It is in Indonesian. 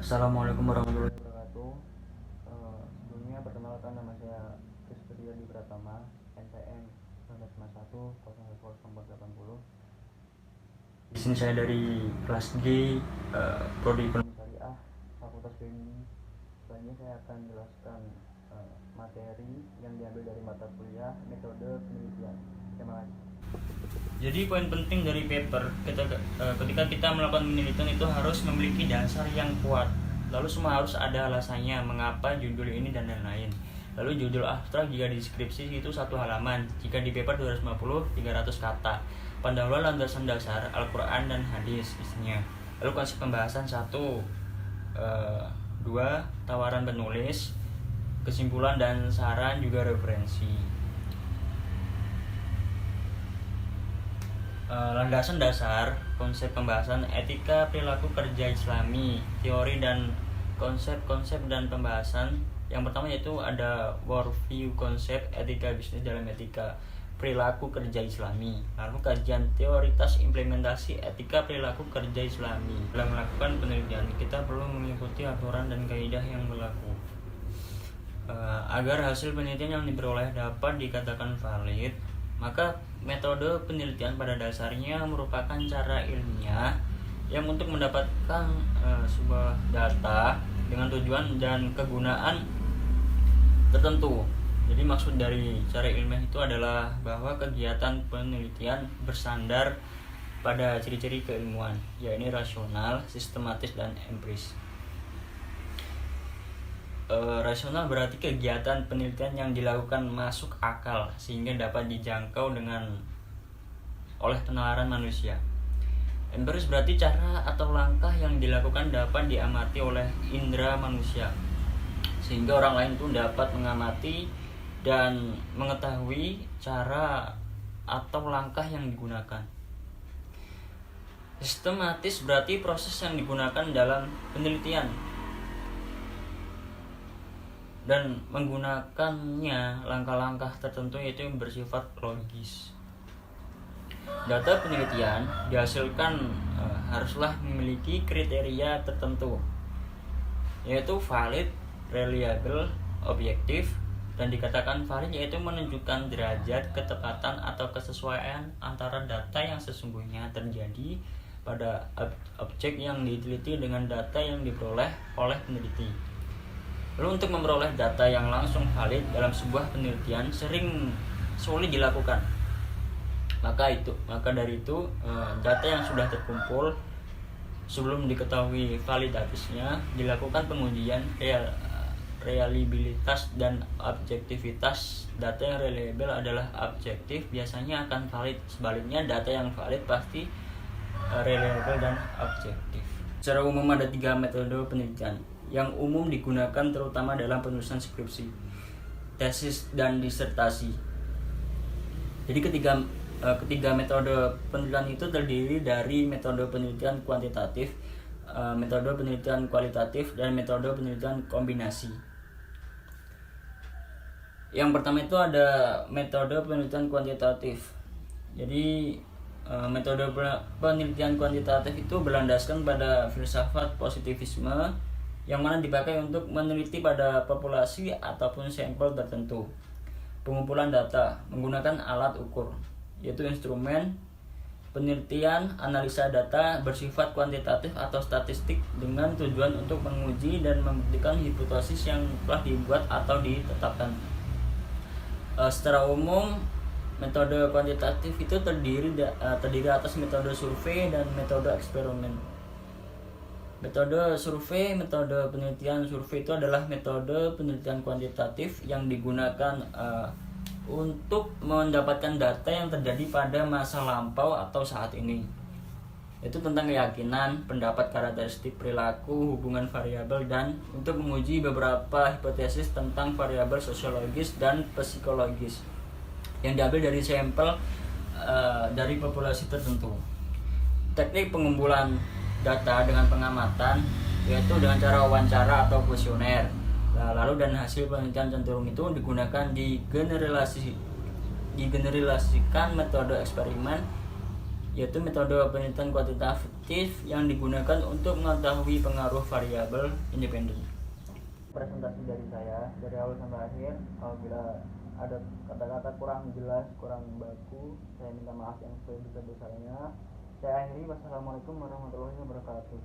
Assalamualaikum warahmatullahi wabarakatuh. Sebelumnya perkenalkan nama saya Kristudia Di Pratama, NPM 1951 Di sini saya dari kelas G, Prodi Ekonomi Syariah, Fakultas BMI. Selanjutnya saya akan jelaskan materi yang diambil dari mata kuliah metode penelitian. Terima kasih. Jadi poin penting dari paper ketika kita melakukan penelitian itu harus memiliki dasar yang kuat. Lalu semua harus ada alasannya mengapa judul ini dan lain-lain. Lalu judul abstrak jika di deskripsi itu 1 halaman, jika di paper 250 300 kata. Pendahuluan landasan dasar Al-Quran dan hadis isinya. Lalu konsep pembahasan 1, 2 tawaran penulis, kesimpulan dan saran juga referensi. Landasan dasar konsep pembahasan etika perilaku kerja Islami, teori dan konsep-konsep dan pembahasan. Yang pertama yaitu ada worldview konsep etika bisnis dalam etika perilaku kerja Islami. Lalu kajian teoritas implementasi etika perilaku kerja Islami. Dalam melakukan penelitian kita perlu mengikuti aturan dan kaidah yang berlaku agar hasil penelitian yang diperoleh dapat dikatakan valid. Maka metode penelitian pada dasarnya merupakan cara ilmiah yang untuk mendapatkan sebuah data dengan tujuan dan kegunaan tertentu. Jadi maksud dari cara ilmiah itu adalah bahwa kegiatan penelitian bersandar pada ciri-ciri keilmuan, yaitu rasional, sistematis, dan empiris. Rasional berarti kegiatan penelitian yang dilakukan masuk akal sehingga dapat dijangkau oleh penalaran manusia. Empiris berarti cara atau langkah yang dilakukan dapat diamati oleh indera manusia sehingga orang lain pun dapat mengamati dan mengetahui cara atau langkah yang digunakan. Sistematis berarti proses yang digunakan dalam penelitian dan menggunakannya langkah-langkah tertentu yaitu yang bersifat logis. Data penelitian dihasilkan haruslah memiliki kriteria tertentu yaitu valid, reliable, objektif, dan dikatakan valid yaitu menunjukkan derajat ketepatan atau kesesuaian antara data yang sesungguhnya terjadi pada objek yang diteliti dengan data yang diperoleh oleh peneliti. Lalu untuk memperoleh data yang langsung valid dalam sebuah penelitian sering sulit dilakukan. Maka dari itu data yang sudah terkumpul sebelum diketahui validitasnya dilakukan pengujian reliabilitas dan objektivitas. Data yang reliable adalah objektif, biasanya akan valid. Sebaliknya data yang valid pasti reliable dan objektif. Secara umum ada 3 metode penelitian yang umum digunakan terutama dalam penulisan skripsi, tesis, dan disertasi. Jadi ketiga metode penelitian itu terdiri dari metode penelitian kuantitatif, metode penelitian kualitatif, dan metode penelitian kombinasi. Yang pertama itu ada metode penelitian kuantitatif. Jadi metode penelitian kuantitatif itu berlandaskan pada filsafat positivisme yang mana dipakai untuk meneliti pada populasi ataupun sampel tertentu. Pengumpulan data menggunakan alat ukur, yaitu instrumen penelitian analisa data bersifat kuantitatif atau statistik dengan tujuan untuk menguji dan membuktikan hipotesis yang telah dibuat atau ditetapkan. Secara umum metode kuantitatif itu terdiri atas metode survei dan metode eksperimen. Metode penelitian survei itu adalah metode penelitian kuantitatif yang digunakan untuk mendapatkan data yang terjadi pada masa lampau atau saat ini. Itu tentang keyakinan, pendapat, karakteristik, perilaku, hubungan variabel, dan untuk menguji beberapa hipotesis tentang variabel sosiologis dan psikologis yang diambil dari sampel dari populasi tertentu. Teknik pengumpulan data dengan pengamatan yaitu dengan cara wawancara atau kuesioner. Lalu dan hasil penelitian cenderung itu digunakan digeneralisasikan metode eksperimen yaitu metode penelitian kuantitatif yang digunakan untuk mengetahui pengaruh variabel independen. Presentasi dari saya dari awal sampai akhir, apabila ada kata-kata kurang jelas, kurang baku, saya minta maaf yang sebesar-besarnya. Saya akhiri, wassalamualaikum warahmatullahi wabarakatuh.